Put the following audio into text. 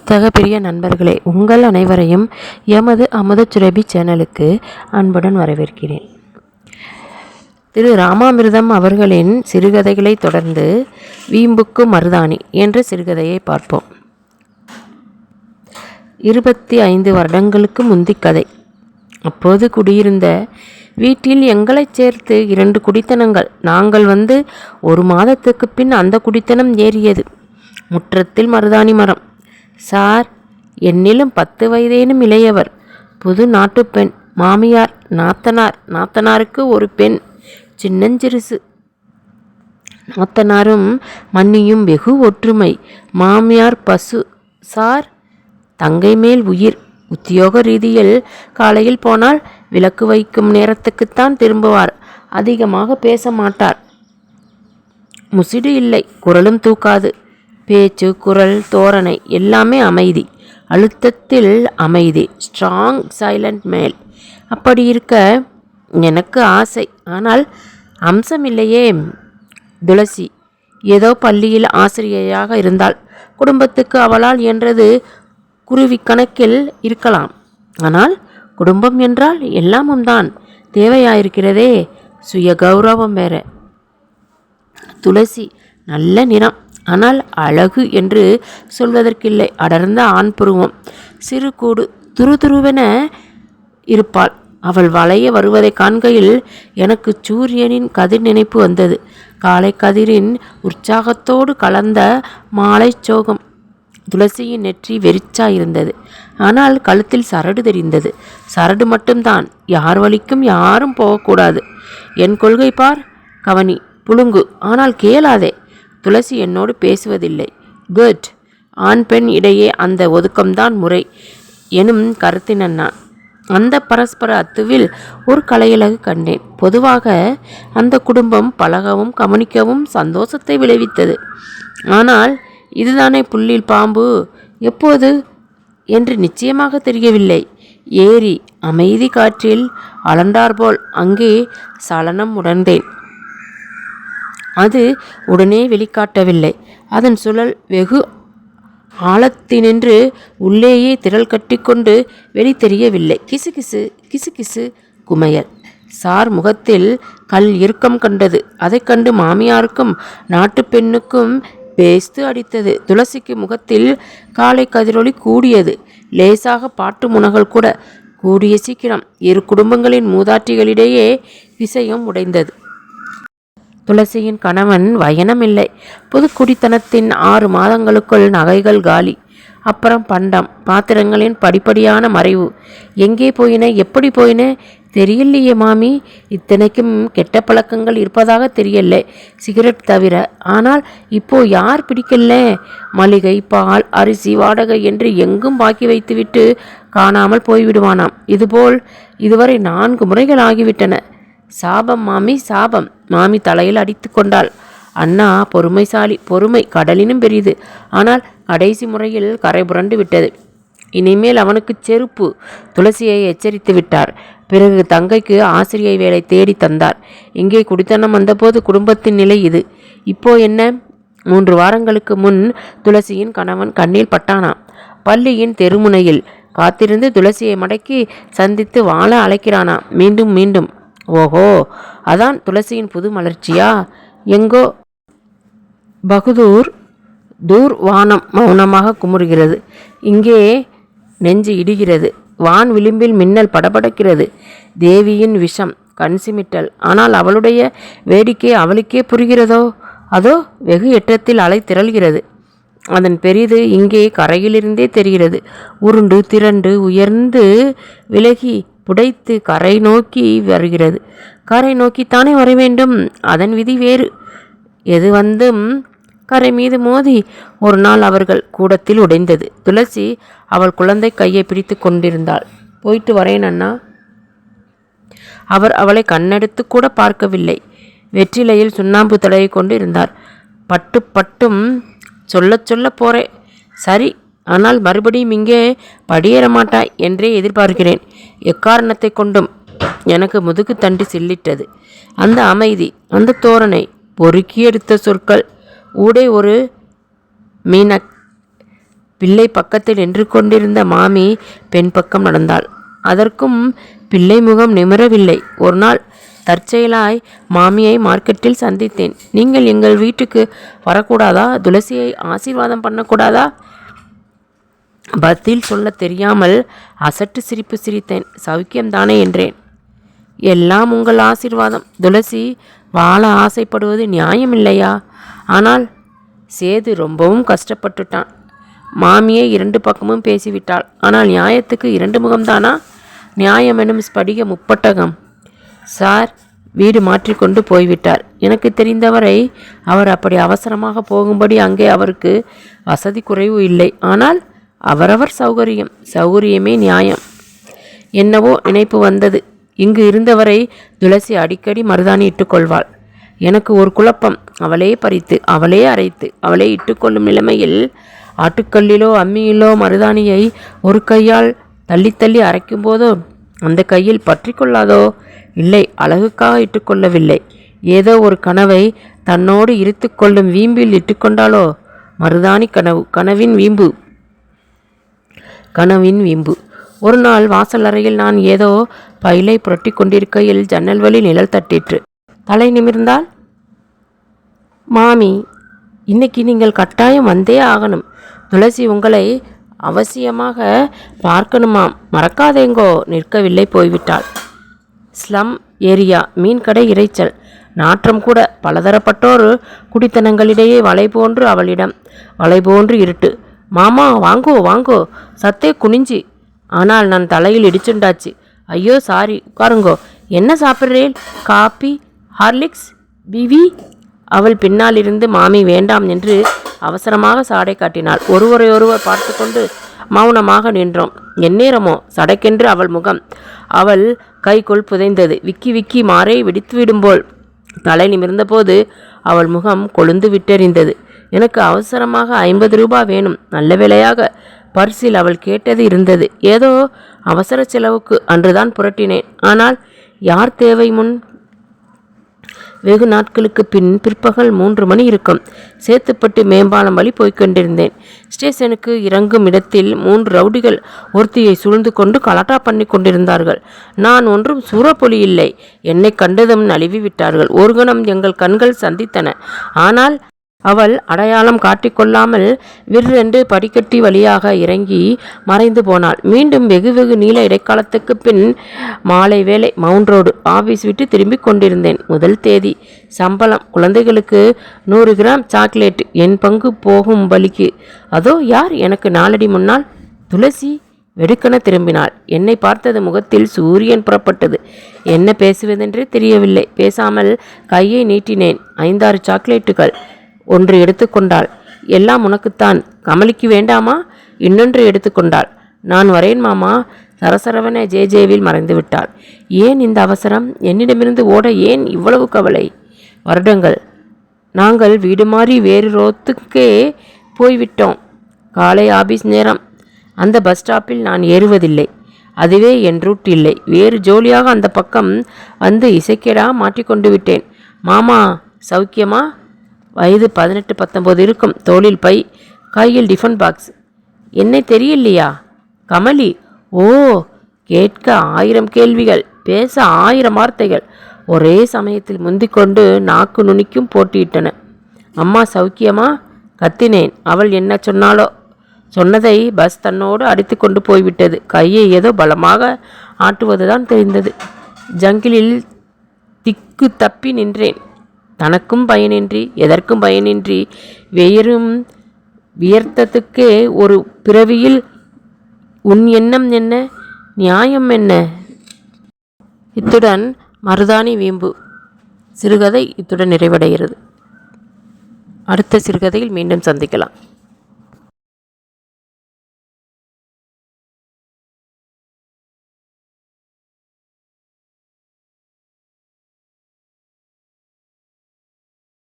புத்தக பிரிய நண்பர்களே, உங்கள் அனைவரையும் எமது அமுதச்சுரபி சேனலுக்கு அன்புடன் வரவேற்கிறேன். திரு ராமாமிர்தம் அவர்களின் சிறுகதைகளை தொடர்ந்து வீம்புக்கு மருதாணி என்ற சிறுகதையை பார்ப்போம். 25 வருடங்களுக்கு முந்தி கதை. அப்போது குடியிருந்த வீட்டில் எங்களைச் சேர்த்து 2 குடித்தனங்கள். நாங்கள் வந்து 1 மாதத்துக்கு பின் அந்த குடித்தனம் ஏறியது. முற்றத்தில் மருதாணி மரம். சார் என்னிலும் 10 வயதேனும் இளையவர். புது நாட்டுப்பெண். மாமியார், நாத்தனாருக்கு ஒரு பெண், சின்னஞ்சிறுசு. நாத்தனாரும் மன்னியும் வெகு ஒற்றுமை. மாமியார் பசு. சார் தங்கை மேல் உயிர். உத்தியோக ரீதியில் காலையில் போனால் விளக்கு வைக்கும் நேரத்துக்குத்தான் திரும்புவார். அதிகமாக பேச மாட்டார். முசிடு இல்லை, குரலும் தூக்காது. பேச்சு, குரல், தோரணை எல்லாமே அமைதி. அழுத்தத்தில் அமைதி. ஸ்ட்ராங் சைலண்ட் மேல். அப்படி இருக்க எனக்கு ஆசை. ஆனால் அம்சம் இல்லையே. துளசி ஏதோ பள்ளியில் ஆசிரியையாக இருந்தால் குடும்பத்துக்கு அவளால் என்றது குருவிக்கணக்கில் இருக்கலாம். ஆனால் குடும்பம் என்றால் எல்லாமும் தான் தேவையாயிருக்கிறதே. சுய கௌரவம் வேற. துளசி நல்ல நிறம், ஆனால் அழகு என்று சொல்வதற்கில்லை. அடர்ந்த ஆண் புருவம், சிறு கூடு, துருதுருவென இருப்பாள். அவள் வளைய வருவதை காண்கையில் எனக்கு சூரியனின் கதிர் நினைப்பு வந்தது. காலை கதிரின் உற்சாகத்தோடு கலந்த மாலை சோகம். துளசியின் நெற்றி வெறிச்சாயிருந்தது. ஆனால் கழுத்தில் சரடு தெரிந்தது. சரடு மட்டும்தான். யார் வழிக்கும் யாரும் போகக்கூடாது. என் கொள்கை பார். கவனி, புழுங்கு, ஆனால் கேளாதே. துளசி என்னோடு பேசுவதில்லை. குட். ஆண் பெண் இடையே அந்த ஒதுக்கம்தான் முறை எனும் கருத்தினன் நான். அந்த பரஸ்பர அத்துவில் ஒரு கலையழகு கண்டேன். பொதுவாக அந்த குடும்பம் பழகவும் கவனிக்கவும் சந்தோஷத்தை விளைவித்தது. ஆனால் இதுதானே புல்லில் பாம்பு? எப்போது என்று நிச்சயமாக தெரியவில்லை. ஏரி அமைதி காற்றில் அலண்டார்போல் அங்கே சலனம் உணர்ந்தேன். அது உடனே வெளிக்காட்டவில்லை. அதன் சுழல் வெகு ஆழத்தினின்று உள்ளேயே திரள் கட்டிக்கொண்டு வெளி தெரியவில்லை. கிசுகிசு கிசுகிசு குமையல். சார் முகத்தில் கல் இறுக்கம் கண்டது. அதை கண்டு மாமியாருக்கும் நாட்டு பெண்ணுக்கும் பேஸ்து அடித்தது. துளசிக்கு முகத்தில் காலை கதிரொளி கூடியது. லேசாக பாட்டு முனகள் கூட. கூடிய சீக்கிரம் 2 குடும்பங்களின் மூதாட்டிகளிடையே விஷயம் உடைந்தது. துளசியின் கணவன் வயனமில்லை. புது குடித்தனத்தின் 6 மாதங்களுக்குள் நகைகள் காலி. அப்புறம் பண்டம் பாத்திரங்களின் படிப்படியான மறைவு. எங்கே போயின, எப்படி போயின தெரியலையே மாமி. இத்தனைக்கும் கெட்ட பழக்கங்கள் இருப்பதாக தெரியல, சிகரெட் தவிர. ஆனால் இப்போ யார் பிடிக்கல? மளிகை, பால், அரிசி, வாடகை என்று எங்கும் பாக்கி வைத்துவிட்டு காணாமல் போய்விடுவானாம். இதுபோல் இதுவரை 4 முறைகள் ஆகிவிட்டன. சாபம் மாமி, சாபம். மாமி தலையில் அடித்து கொண்டாள். அண்ணா பொறுமைசாலி. பொறுமை கடலினும் பெரியது. ஆனால் கடைசி முறையில் கரை புரண்டு விட்டது. இனிமேல் அவனுக்கு செருப்பு. துளசியை எச்சரித்து விட்டார். பிறகு தங்கைக்கு ஆசிரியை வேலை தேடி தந்தார். இங்கே குடித்தனம் வந்தபோது குடும்பத்தின் நிலை இது. இப்போ என்ன? 3 வாரங்களுக்கு முன் துளசியின் கணவன் கண்ணில் பட்டானாம். பள்ளியின் தெருமுனையில் காத்திருந்து துளசியை மடக்கி சந்தித்து வாழ அழைக்கிறானாம். மீண்டும் மீண்டும். ஓஹோ, அதான் துளசியின் புது மலர்ச்சியா? எங்கோ பகுதூர் தூர் வானம் மௌனமாக குமுறுகிறது. இங்கே நெஞ்சு இடுகிறது. வான் விளிம்பில் மின்னல் படபடக்கிறது. தேவியின் விஷம், கண் சிமிட்டல். ஆனால் அவளுடைய வேடிக்கை அவளுக்கே புரிகிறதோ? அதோ வெகு எட்டத்தில் அலை திரள்கிறது. அதன் பெரிது இங்கே கரையிலிருந்தே தெரிகிறது. உருண்டு திரண்டு உயர்ந்து விலகி புடைத்து கரை நோக்கி வருகிறது. கரை நோக்கித்தானே வர வேண்டும். அதன் விதி வேறு. எது வந்தும் கரை மீது மோதி ஒரு நாள் அவர்கள் கூடத்தில் உடைந்தது. துளசி அவள் குழந்தை கையை பிடித்து கொண்டிருந்தாள். போயிட்டு வரேன் அண்ணா. அவர் அவளை கண்ணெடுத்து கூட பார்க்கவில்லை. வெற்றிலையில் சுண்ணாம்பு தடவி கொண்டு இருந்தார். பட்டும் சொல்ல போறே. சரி, ஆனால் மறுபடியும் இங்கே படியேற மாட்டாய் என்றே எதிர்பார்க்கிறேன். எக்காரணத்தை கொண்டும். எனக்கு முதுகு தண்டி சில்லிட்டது. அந்த அமைதி, அந்த தோரணை, பொறுக்கி எடுத்த சொற்கள். ஊடே ஒரு பிள்ளை பக்கத்தில் நின்று கொண்டிருந்த மாமி பெண் பக்கம் நடந்தாள். அதற்கும் பிள்ளை முகம் நிமிரவில்லை. ஒரு நாள் தற்செயலாய் மாமியை மார்க்கெட்டில் சந்தித்தேன். நீங்கள் எங்கள் வீட்டுக்கு வரக்கூடாதா? துளசியை ஆசீர்வாதம் பண்ணக்கூடாதா? பதில் சொல்ல தெரியாமல் அசட்டு சிரிப்பு சிரித்தேன். சௌக்கியம்தானே என்றேன். எல்லாம் உங்கள் ஆசீர்வாதம். துளசி வாழ ஆசைப்படுவது நியாயமில்லையா? ஆனால் சேது ரொம்பவும் கஷ்டப்பட்டுட்டான். மாமியை 2 பக்கமும் பேசிவிட்டாள். ஆனால் நியாயத்துக்கு 2 முகம்தானா? நியாயம் எனும் ஸ்படிக முப்பட்டகம். சார் வீடு மாற்றிக்கொண்டு போய்விட்டார். எனக்கு தெரிந்தவரை அவர் அப்படி அவசரமாக போகும்படி அங்கே அவருக்கு வசதி குறைவு இல்லை. ஆனால் அவரவர் சௌகரியமே நியாயம். என்னவோ நினைப்பு வந்தது. இங்கு இருந்தவரை துளசி அடிக்கடி மருதாணி இட்டுக்கொள்வாள். எனக்கு ஒரு குழப்பம். அவளே பறித்து அவளே அரைத்து அவளே இட்டுக்கொள்ளும் நிலைமையில் ஆட்டுக்கல்லிலோ அம்மியிலோ மருதாணியை ஒரு கையால் தள்ளி தள்ளி அரைக்கும் போதோ அந்த கையில் பற்றி கொள்ளாதோ? இல்லை, அழகுக்காக இட்டுக்கொள்ளவில்லை. ஏதோ ஒரு கனவை தன்னோடு இருத்து கொள்ளும் வீம்பில் இட்டுக்கொண்டாலோ? மருதாணி கனவின் வீம்பு. ஒரு நாள் வாசல் அறையில் நான் ஏதோ பைலை புரட்டி கொண்டிருக்கையில் ஜன்னல் வழி நிழல் தட்டிற்று. தலை நிமிர்ந்தால் மாமி, இன்னைக்கு நீங்கள் கட்டாயம் வந்தே ஆகணும். துளசி உங்களை அவசியமாக பார்க்கணுமாம். மறக்காதேங்கோ. நிற்கவில்லை, போய்விட்டாள். Slum area. மீன் கடை இறைச்சல், நாற்றம் கூட. பலதரப்பட்டோர் குடித்தனங்களிடையே வலை போன்று அவளிடம். வலை போன்று இருட்டு. மாமா வாங்கோ வாங்கோ, சத்தே குனிஞ்சி. ஆனால் நான் தலையில் இடிச்சுண்டாச்சு. ஐயோ சாரி, உட்காருங்கோ. என்ன சாப்பிட்றேன்? காப்பி, ஹார்லிக்ஸ், பிவி? அவள் பின்னாலிருந்து மாமி வேண்டாம் என்று அவசரமாக சாடை காட்டினாள். ஒருவரையொருவர் பார்த்து கொண்டு மௌனமாக நின்றோம். எந்நேரமோ சடைக்கென்று அவள் முகம் அவள் கைக்குள் புதைந்தது. விக்கி விக்கி மாறை வெடித்துவிடும்போல் தலை நிமிர்ந்தபோது அவள் முகம் கொழுந்து விட்டெறிந்தது. எனக்கு அவசரமாக 50 ரூபாய் வேணும். நல்ல வேளையாக பர்சில் அவள் கேட்டது இருந்தது. ஏதோ அவசர செலவுக்கு அன்றுதான் புரட்டினேன். ஆனால் யார் தேவை முன்? வெகு நாட்களுக்கு பிற்பகல் 3 மணி இருக்கும். சேத்துப்பட்டு மேம்பாலம் வழி போய்கொண்டிருந்தேன். ஸ்டேஷனுக்கு இறங்கும் இடத்தில் 3 ரவுடிகள் ஒருத்தியை சூழ்ந்து கொண்டு கலாட்டா பண்ணி கொண்டிருந்தார்கள். நான் ஒன்றும் சூறப்பொலி இல்லை. என்னை கண்டதும் நழுவி விட்டார்கள். ஒரு கணம் எங்கள் கண்கள் சந்தித்தன. ஆனால் அவள் அடையாளம் காட்டிக்கொள்ளாமல் விற்றென்று படிக்கட்டி வழியாக இறங்கி மறைந்து போனாள். மீண்டும் வெகு நீள இடைக்காலத்துக்கு பின் மாலை வேளை மவுண்ட் ரோடு. ஆபீஸ் விட்டு திரும்பி கொண்டிருந்தேன். முதல் தேதி. சம்பளம். குழந்தைகளுக்கு 100 கிராம் சாக்லேட். என் பங்கு போகும் வலிக்கு. அதோ யார் எனக்கு 4 அடி முன்னால்? துளசி வெடுக்கென திரும்பினாள். என்னை பார்த்தது முகத்தில் சூரியன் புறப்பட்டது. என்ன பேசுவதென்றே தெரியவில்லை. பேசாமல் கையை நீட்டினேன். 5-6 சாக்லேட்டுகள். 1 எடுத்துக்கொண்டாள். எல்லாம் உனக்குத்தான். கமலிக்கு வேண்டாமா? இன்னொன்று எடுத்துக்கொண்டாள். நான் வரேன் மாமா. சரசரவன ஜேஜேவில் மறைந்து விட்டாள். ஏன் இந்த அவசரம்? என்னிடமிருந்து ஓட ஏன் இவ்வளவு கவலை? வருடங்கள். நாங்கள் வீடு மாறி வேறு ரோத்துக்கே போய்விட்டோம். காலை ஆபீஸ் நேரம். அந்த பஸ் ஸ்டாப்பில் நான் ஏறுவதில்லை. அதுவே என் ரூட் இல்லை. வேறு ஜோலியாக அந்த பக்கம் வந்து இசைக்கேடா மாட்டிக்கொண்டு விட்டேன். மாமா சௌக்கியமா? வயது 18-19 இருக்கும். தோளில் பை, கையில் டிஃபன் பாக்ஸ். என்னை தெரியலையா? கமலி. ஓ, கேட்க 1000 கேள்விகள், பேச 1000 வார்த்தைகள் ஒரே சமயத்தில் முந்திக்கொண்டு நாக்கு நுனிக்கும் போட்டியிட்டன. அம்மா சௌக்கியமா? கத்தினேன். அவள் என்ன சொன்னாலோ? சொன்னதை பஸ் தன்னோடு அடித்து கொண்டு போய்விட்டது. கையை ஏதோ பலமாக ஆட்டுவதுதான் தெரிந்தது. ஜங்கிலில் திக்கு தப்பி நின்றேன். தனக்கும் பயனின்றி எதற்கும் பயனின்றி வெறும் வியர்த்தத்துக்கே ஒரு பிறவியில் உன் எண்ணம் என்ன? நியாயம் என்ன? இத்துடன் மருதாணி வீம்பு சிறுகதை இத்துடன் நிறைவடைகிறது. அடுத்த சிறுகதையில் மீண்டும் சந்திக்கலாம்.